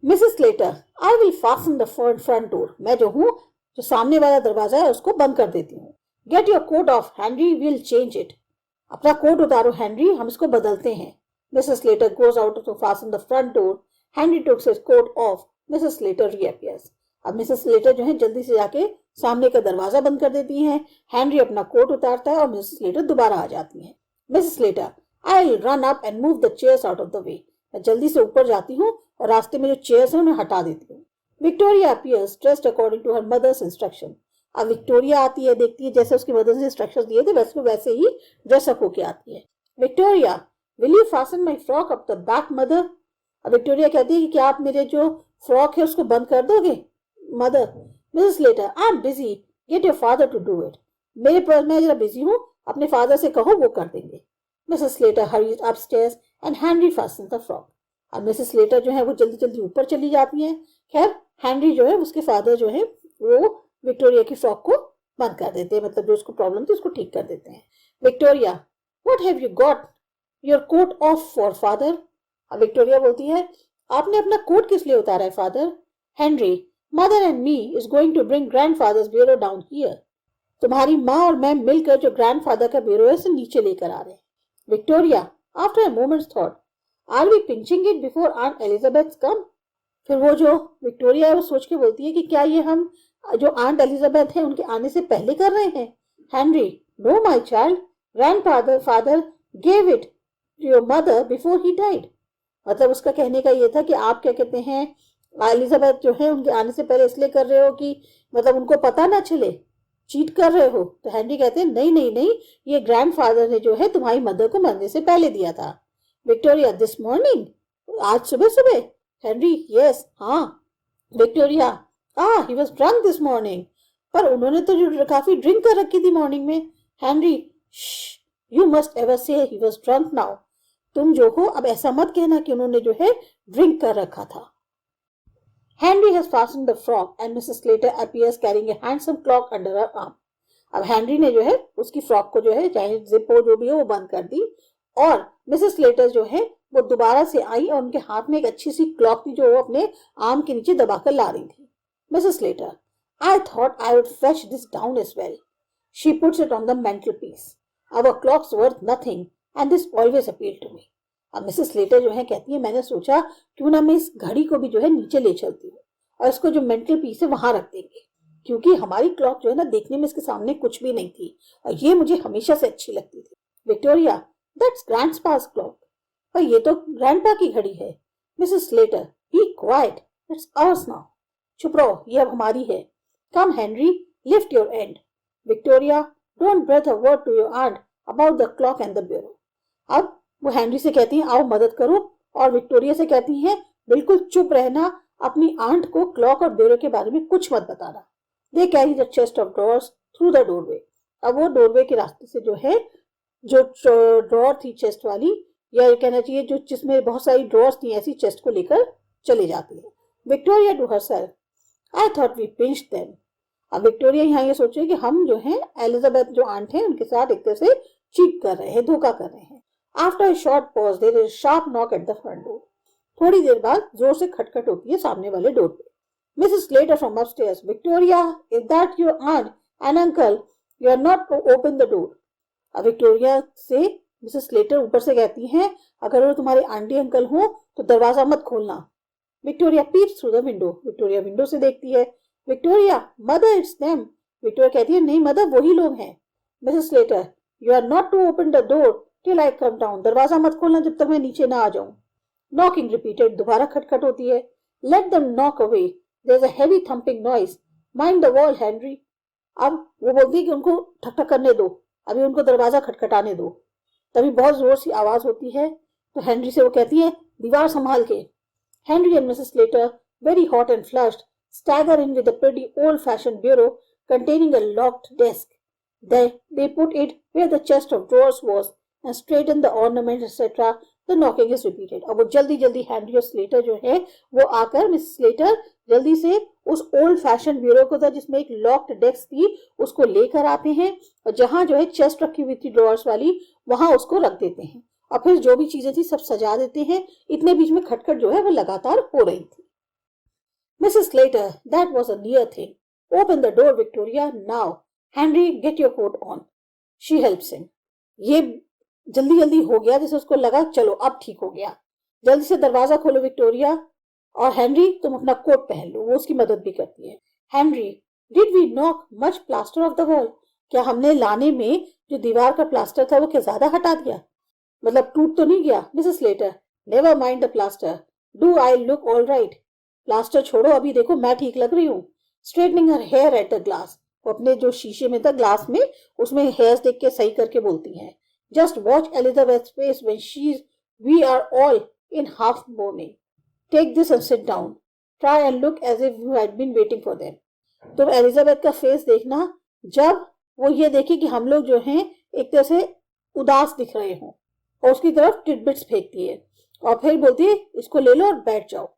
Mrs Slater, I will fasten the front door. मैं जो सामने वाला दरवाजा है उसको बंद कर देती हूँ। Get your coat off, Henry will change it. अपना कोट उतारो हेनरी, हम इसको बदलते हैं। Mrs Slater goes out to fasten the front door. Henry tucks his coat off. Mrs Slater reappears. अब मिसेस स्लेटर जो है जल्दी से जाके सामने का दरवाजा बंद कर देती हैं। हेनरी अपना कोट उतारता है और मिसेस स्लेटर दोबारा आ जाती हैं। Mrs Slater, I will run up and move the chairs out of the way. मैं जल्दी से ऊपर जाती हूँ और रास्ते में जो चेयर्स हैं उन्हें हटा देती हूँ। Victoria appears dressed according to her mother's instruction. अब विक्टोरिया आती है, देखती है जैसे उसकी मदर ने इंस्ट्रक्शन दिए थे वैसे ही ड्रेसअप होके आती है। Victoria, will you fasten my frock up the back mother. अब विक्टोरिया कहती है कि क्या आप मेरे जो फ्रॉक है उसको बंद कर दोगे mother. Mrs Slater, I am busy, get your father to do it. मेरे पास, मैं जरा बिजी हूँ, अपने फादर से कहो वो कर देंगे। Mrs Slater hurries upstairs and Henry fasten the frock. अब मिसेस स्लेटर जो है वो जल्दी जल्दी ऊपर चली जाती हैं। खैर हेनरी जो है उसके फादर जो है वो विक्टोरिया की फ्रॉक को बंद कर देते हैं, मतलब जो उसको प्रॉब्लम थी उसको ठीक कर देते हैं। Victoria, what have you got your coat off for father. अब विक्टोरिया बोलती है, आपने अपना कोट किस लिए उतारा है father. Henry, mother and me is going to bring grandfather's bureau down here. तुम्हारी माँ और मैं मिलकर जो ग्रैंडफादर का ब्यूरो है उसे नीचे लेकर आ रहे हैं। Victoria, after a moment's thought, are we pinching it before Aunt Elizabeth come. फिर वो जो विक्टोरिया है वो सोच के बोलती है कि क्या ये हम जो आंट एलिजाबेथ है उनके आने से पहले कर रहे हैं। Henry, no my child, grandfather father gave it to your mother before he died. मतलब उसका कहने का ये था कि आप क्या कहते हैं एलिजाबेथ जो है उनके आने से पहले इसलिए कर रहे हो कि मतलब उनको पता ना चले, चीट कर रहे हो। तो हेनरी कहते हैं नहीं नहीं नहीं, ये ग्रैंडफादर ने जो है तुम्हारी मदर को मरने से पहले दिया था। विक्टोरिया, दिस मॉर्निंग, आज सुबह सुबह। हेनरी, यस, हाँ। Victoria, he was drunk this morning. पर उन्होंने तो जो काफी ड्रिंक कर रखी थी मॉर्निंग में। हेनरी, यू मस्ट एवर से ही वॉज ड्रंक नाउ। तुम जो हो अब ऐसा मत कहना कि उन्होंने जो है ड्रिंक कर रखा था। Henry has fastened the frock and Mrs. Slater appears carrying a handsome clock under her arm. अब हेनरी ने जो है उसकी फ्रॉक को जो है चाहे जिप हो जो भी हो वो बंद कर दी और मिसेस स्लेटर जो है वो दोबारा से आई और उनके हाथ में एक अच्छी सी क्लॉक थी जो वो अपने आर्म के नीचे दबाकर ला रही थी। Mrs Slater, I thought I would fetch this down as well. She puts it on the mantelpiece. Our clocks worth nothing and this always appeal to me. अब मिसेस स्लेटर जो है कहती है मैंने सोचा क्यों ना मैं इस घड़ी को भी जो है नीचे ले चलती हूँ और इसको जो मेंटल पीस है वहां रख देंगे, क्योंकि हमारी क्लॉक जो है ना देखने में इसके सामने कुछ भी नहीं थी और ये मुझे हमेशा से अच्छी लगती थी। Victoria, that's grandpa's clock. पर ये तो ग्रैंडपा की घड़ी है। Mrs Slater, be quiet, it's ours now. चुप रहो, ये अब हमारी है। Come Henry, lift your end. Victoria, don't breathe a word to your aunt about the clock and the bureau. अब वो हेनरी से कहती हैं आओ मदद करो और विक्टोरिया से कहती हैं बिल्कुल चुप रहना, अपनी आंट को क्लॉक और ब्यूरो के बारे में कुछ मत बताना। They carry the chest of drawers through the doorway. अब वो डोरवे के रास्ते से जो है जो ड्रॉर थी चेस्ट वाली, या ये कहना चाहिए जो जिसमें बहुत सारी ड्रॉर्स थी ऐसी चेस्ट को लेकर चले जाती है। Victoria to herself, I thought we pinched them. अब विक्टोरिया यहाँ ये सोचे कि हम जो है एलिजाबेथ जो आंट है उनके साथ एक तरह से चीट कर रहे हैं, धोखा कर रहे हैं। After a short pause, there is a sharp knock at the front door. थोड़ी देर बाद जोर से खटखट होती है सामने वाले डोर पे। Mrs. Slater from upstairs, Victoria, is that your aunt and uncle? You are not to open the door. अब विक्टोरिया से मिसेस स्लेटर ऊपर से कहती हैं अगर वो तुम्हारे आंटी अंकल हो तो दरवाजा मत खोलना। Victoria peeps through the window. Victoria window से देखती है। Victoria, mother, it's them. Victoria कहती है नहीं मदर, वही लोग हैं। Mrs Slater, you are not to open the door till I come down. दरवाजा मत खोलना जब तक मैं नीचे ना आ जाऊं। Knocking repeated. दोबारा खटखट होती है। Let them knock away. There's a heavy thumping noise. Mind the wall, Henry. अब वो बोलती है कि उनको ठक ठक करने दो, अभी उनको दरवाजा खटखटाने दो। तभी बहुत जोर सी आवाज होती है तो हेनरी से वो कहती है दीवार संभाल के। Henry and Mrs. Slater, very hot and flushed, stagger in with a pretty old-fashioned bureau containing a locked desk. They put it where the chest of drawers was and straighten the ornaments etc. The knocking is repeated. अब वो जल्दी जल्दी Henry और Slater जो है वो आकर miss Slater जल्दी से उस ओल्ड फैशन ब्यूरो को था जिसमें एक लॉक्ड डेस्क थी उसको लेकर आते हैं और जहां जो है चेस्ट रखी हुई थी ड्रॉर्स वाली वहां उसको रख देते हैं और फिर जो भी चीजें थी सब सजा देते हैं। इतने बीच में खटखट जो है वो लगातार हो रही थी। Mrs. Slater, that was a near thing. Open the door, Victoria, now. Henry, get your coat on. She helps him. ये जल्दी जल्दी हो गया, जैसे उसको लगा चलो अब ठीक हो गया. जल्दी से दरवाजा खोलो विक्टोरिया, और हेनरी तुम अपना कोट पहन लो. वो उसकी मदद भी करती है. Henry, did we knock much plaster off the wall? क्या हमने लाने में जो दीवार का प्लास्टर था वो क्या ज्यादा हटा दिया? मतलब टूट तो नहीं गया? Mrs Slater, never mind the plaster. Do I look all right? Plaster छोड़ो, अभी देखो मैं ठीक लग रही हूँ. Straightening her hair at the glass. वो अपने जो शीशे में था ग्लास में, उसमें हेयर्स देख के सही करके बोलती हैं. Just watch Elizabeth face when she we are all in half mourning. Take this and sit down. Try and look as if you had been waiting for them. तुम एलिजाबेथ का फेस देखना जब वो ये देखे कि हम लोग जो हैं एक तरह से उदास दिख रहे हों, और उसकी तरफ टिडबिट्स फेंकती है और फिर बोलती है इसको ले लो और बैठ जाओ,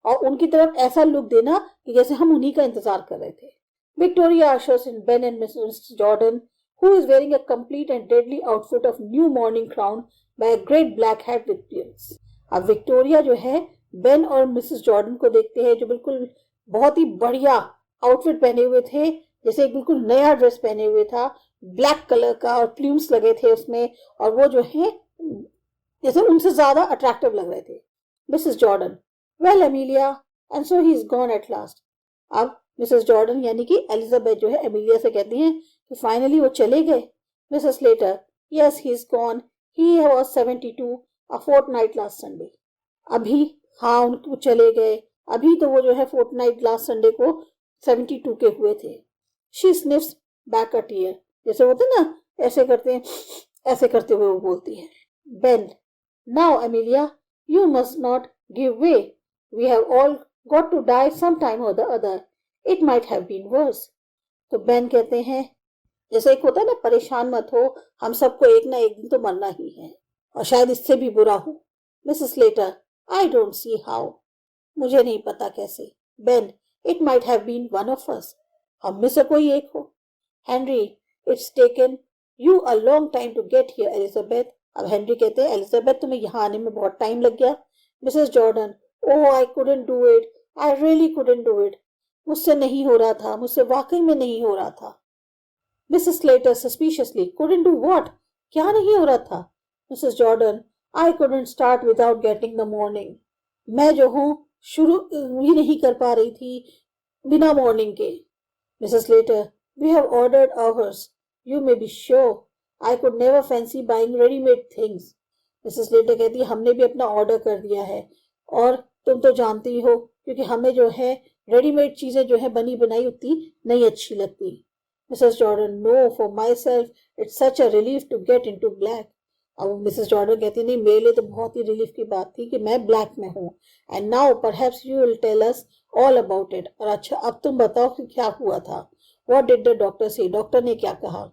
और उनकी तरफ ऐसा लुक देना कि जैसे हम उन्हीं का इंतजार कर रहे थे. Victoria ushers in Ben and Mrs. Jordan, who is wearing a complete and deadly outfit of new morning crowned by a great black hat with ears. अब विक्टोरिया जो है बेन और मिसेस जॉर्डन को देखते हैं जो बिल्कुल बहुत ही बढ़िया आउटफिट पहने हुए थे, जैसे एक बिल्कुल नया ड्रेस पहने हुए था, ब्लैक कलर का, और प्लूम्स लगे थे उसमें, और वो जो है जैसे उनसे ज्यादा अट्रैक्टिव लग रहे थे. Mrs Jordan, well Emilia, and so he is gone at last. अब मिसेस जॉर्डन यानी कि एलिजाबेथ जो है एमिलिया से कहती हैं कि फाइनली वो चले गए. Mrs Slater, yes he is gone. He was 72 a fortnight last Sunday. अभी हाँ उनको चले गए, अभी तो वो जो है फोर्टनाइट लास्ट संडे को 72 के हुए थे. She sniffs back a tear. जैसे होते ना ऐसे करते हैं, ऐसे करते हुए वो बोलती है. Ben, now Emilia, you must not give way. We have all got to die some time or the other. It might have been worse. तो बेन कहते हैं, जैसे एक होता है ना, परेशान मत हो, हम सबको एक ना एक दिन तो मरना ही है, और शायद इससे भी बुरा हो. Mrs Slater, I don't see how. मुझे नहीं पता कैसे. Ben, it might have been one of us. हम में से कोई एक हो. Henry, it's taken you a long time to get here Elizabeth. अब हेनरी कहते हैं, एलिजाबेथ तुम्हें यहाँ आने में बहुत टाइम लग गया. Mrs Jordan, oh I couldn't do it. I really couldn't do it. मुझसे नहीं हो रहा था, मुझसे वाकई में नहीं हो रहा था. Mrs Slater suspiciously, couldn't do what? क्या नहीं हो रहा था? Mrs Jordan, I couldn't start without getting the morning. मैं जो हूँ शुरू ही नहीं कर पा रही थी बिना मॉर्निंग के. Mrs Slater, we have ordered ours. You may be sure I could never fancy buying readymade things. Mrs Slater कहती है, हमने भी अपना ऑर्डर कर दिया है, और तुम तो जानती हो क्योंकि हमें जो है रेडीमेड चीजें जो है बनी बनाई उतनी नहीं अच्छी लगती. Mrs Jordan, no, for myself it's such a relief to get into black. अब मिसेस जॉर्डन कहती नहीं, मेरे लिए तो बहुत ही रिलीफ की बात थी कि मैं ब्लैक में हूँ. And now perhaps you will tell us all about it. और अच्छा अब तुम बताओ कि क्या हुआ था. व्हाट डिड द डॉक्टर से? डॉक्टर ने क्या कहा?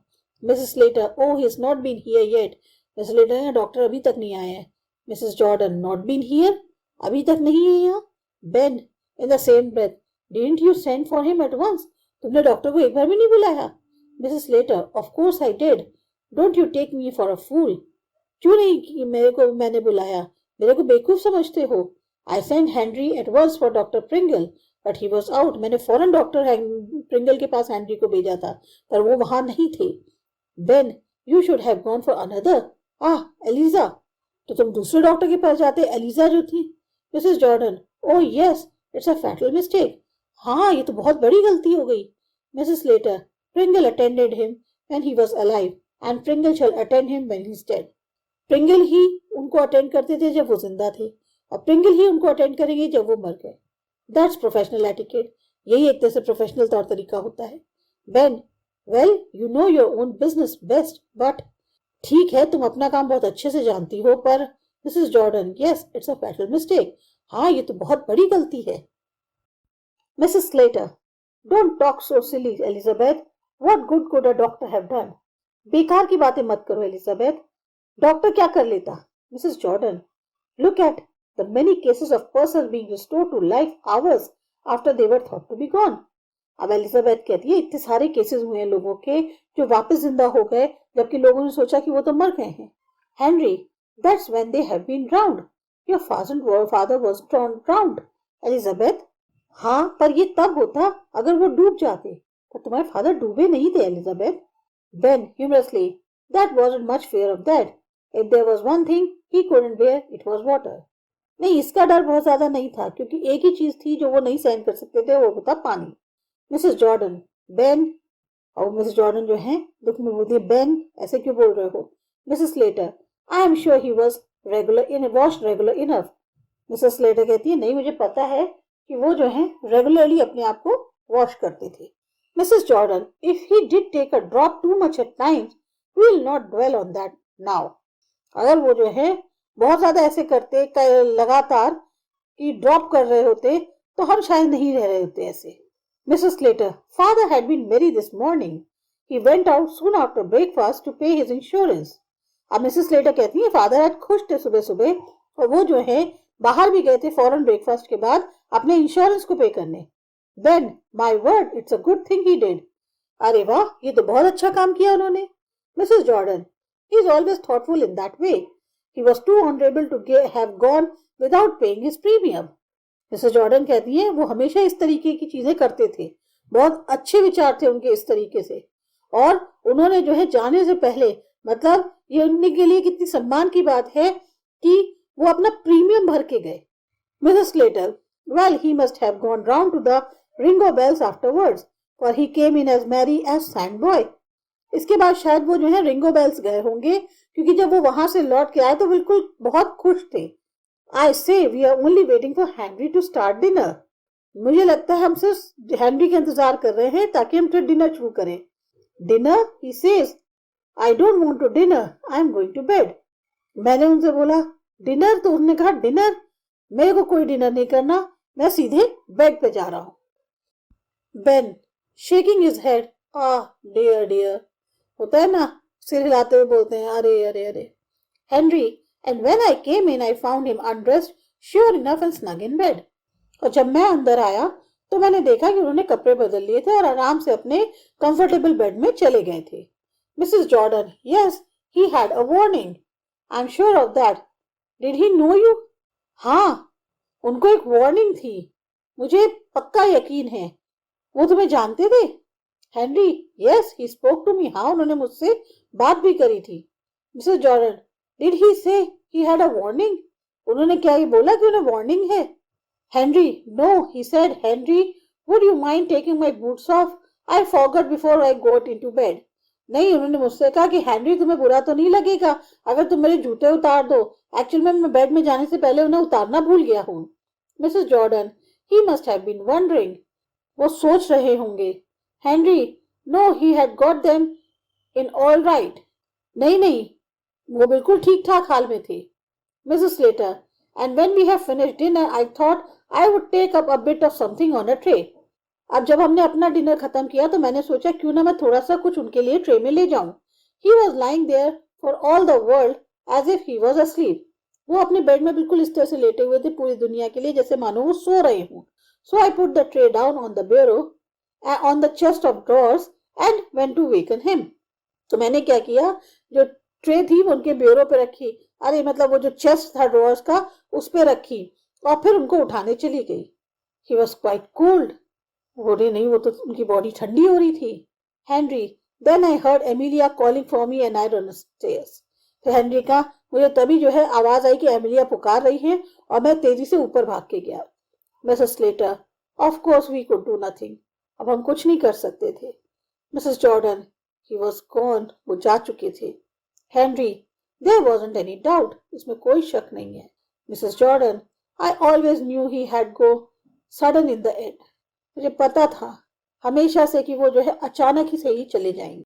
Mrs Slater, oh he is not been here yet. Mrs Slater, doctor अभी तक नहीं आए हैं. Mrs Jordan, not been here, अभी तक नहीं है यहाँ. Ben, in the same breath, didn't you send for him eight once? तुमने डॉक्टर को एक बार भी नहीं बुलाया? Mrs Slater, of course I did. Don't you take me for a fool. क्यों नहीं मैंने बुलाया? मेरे को बेवकूफ समझते हो? I send Henry at once for doctor Pringle, but he was out. मैंने फौरन डॉक्टर प्रिंगल के पास हेनरी को भेजा था, पर वो वहां नहीं थे. Ben, you should have gone for another. Ah, Eliza, तो तुम दूसरे डॉक्टर के पास जाते, एलिजा जो थी. Mrs Jordan, oh yes, it's a fatal mistake. हाँ, ये तो बहुत बड़ी गलती हो गई. Mrs Slater, Pringle attended him when he was alive, and Pringle shall attend him when he is dead. Pringle ही उनको अटेंड करते थे जब वो जिंदा थे, और प्रिंगल ही उनको अटेंड करेंगे जब वो मर गए. That's professional etiquette. यही एक तरह से प्रोफेशनल तौर तरीका होता है. Ben, well you know your own business best, but ठीक है तुम अपना काम बहुत अच्छे से जानती हो, पर Mrs Jordan, yes it's a fatal mistake. हाँ, ये तो बहुत बड़ी गलती है. Mrs Slater, don't talk so silly Elizabeth. What good could a doctor have done? बेकार की बातें मत करो एलिजाबेथ. डॉक्टर क्या कर लेता? Mrs Jordan, look at the many cases of persons being restored to life hours after they were thought to be gone. अब Elizabeth कहती है, इतने सारे केसेस हुए हैं लोगों के जो वापस जिंदा हो गए जबकि लोगों ने सोचा कि वो तो मर गए हैं. Henry, that's when they have been drowned. Your father was drowned. Elizabeth, हाँ, पर ये तब होता अगर वो डूब जाते। पर तुम्हारे फादर डूबे नहीं थे Elizabeth. Ben humorously, that wasn't much fear of that. If there was one thing he couldn't bear, it was water. नहीं, इसका डर बहुत ज्यादा नहीं था, क्योंकि एक ही चीज थी जो वो नहीं सहन कर सकते थे, वो था पानी। Mrs Jordan, Ben. और मिसेस जॉर्डन जो है दुख में बोलती है, बेन ऐसे क्यों बोल रहे हो? Mrs Slater, I am sure he was regular enough. Mrs Slater कहती है, नहीं, मुझे पता है कि वो जो है रेगुलरली अपने आप को वॉश करते थे। Mrs Jordan, if he did take a drop too much at times, we will not dwell on that now. अगर वो जो है बहुत ज्यादा ऐसे करते लगातार कि ड्रॉप कर रहे होते, तो हम शायद नहीं रह रहे होते ऐसे। Mrs Slater, father had been merry this morning. He went out soon after breakfast to pay his insurance. अब मिसेस लेटर कहती है, फादर आज खुश थे सुबह सुबह, और वो जो है बाहर भी गए थे फौरन ब्रेकफास्ट के बाद अपने इंश्योरेंस को पे करने। Ben, my word, it's a good thing he did. अरे वाह, ये तो बहुत अच्छा काम किया उन्होंने। Mrs Jordan, he is always thoughtful in that way. He was too honorable to have gone without paying his premium. Mrs Jordan कहती हैं, वो हमेशा इस तरीके की चीजें करते थे, बहुत अच्छे विचार थे उनके इस तरीके से, और उन्होंने जो है जाने से पहले, मतलब ये उनके लिए कितनी सम्मान की बात है कि वो अपना प्रीमियम भर के गए। Mrs Slater, well, he must have gone round to the Ringo Bells afterwards, for he came in as merry as Sandboy. इसके बाद शायद वो जो है रिंगो बेल्स गए होंगे, क्योंकि जब वो वहां से लौट के आए तो बिल्कुल बहुत खुश थे। I say we are only waiting for Henry to start dinner. मुझे लगता है हम सिर्फ हेनरी का इंतजार कर रहे हैं ताकि हम फिर डिनर शुरू करें। Dinner, he says, I don't want to dinner, I am going to bed. मैंने उनसे बोला डिनर, तो उन्होंने कहा डिनर, मेरे को कोई डिनर नहीं करना, मैं सीधे बेड पे जा रहा हूं। बेन, शेकिंग हिज हेड, आह डियर डियर, होता है ना, सिर हिलाते हुए बोलते हैं, अरे अरे अरे। Henry, and when I came in I found him undressed sure enough and snug in bed. और जब मैं अंदर आया तो मैंने देखा कि उन्होंने कपड़े बदल लिए थे और आराम से अपने कंफर्टेबल बेड में चले गए थे। Mrs Jordan, yes, he had a warning, I am sure of that. Did he know you? हाँ, उनको एक वार्निंग थी, मुझे पक्का यकीन है। वो तुम्हें जानते थे? Henry, yes, he spoke to me. हाँ, उन्होंने मुझसे बात भी करी थी। मिसेस जॉर्डन, डिड ही से ही हैड अ वार्निंग? उन्होंने क्या ये बोला कि उन्हें वार्निंग है? Henry, no, he said, Henry, would you mind taking my boots off? I forgot before I got into bed. नहीं, उन्होंने मुझसे कहा कि हेनरी, तुम्हें बुरा तो नहीं लगेगा अगर तुम मेरे जूते उतार दो? एक्चुअल में मैं बेड में जाने से पहले उन्हें उतारना भूल गया हूँ। Mrs Jordan, he must have been wandering, वो सोच रहे होंगे। Henry, no, he had got them in all right. नहीं नहीं, वो बिल्कुल ठीक ठाक हाल में थे। Mrs Slater, and when we have finished dinner I thought I would take up a bit of something on a tray. अब जब हमने अपना डिनर खत्म किया तो मैंने सोचा क्यों ना मैं थोड़ा सा कुछ उनके लिए ट्रे में ले जाऊं। He was lying there for all the world as if he was asleep. वो अपने बेड में बिल्कुल इस तरह से लेटे हुए थे पूरी दुनिया के लिए जैसे मानो वो सो रहे हों। So I put the tray down on the bureau on the chest of drawers and went to waken him. तो मैंने क्या किया, जो ट्रे थी वो उनके ब्यूरो पे रखी, अरे मतलब वो जो चेस्ट था ड्रॉर्स का उस पे रखी, और फिर उनको उठाने चली गई। He was quite cold. बोले नहीं, वो तो उनकी बॉडी ठंडी हो रही थी। Henry, then I heard Amelia calling for me and I ran upstairs. फिर हेनरी का मुझे तभी जो है आवाज आई कि एमिलिया पुकार रही है, और मैं तेजी से ऊपर भाग के गया। Mrs Slater, of course we could do nothing, अब हम कुछ नहीं कर सकते थे। Mrs Jordan, he was gone, वो जा चुके थे। Henry, there wasn't any doubt, इसमें कोई शक नहीं है। Mrs Jordan, I always knew he had go sudden in the end, मुझे पता था हमेशा से कि वो जो है अचानक ही से ही चले जाएंगे।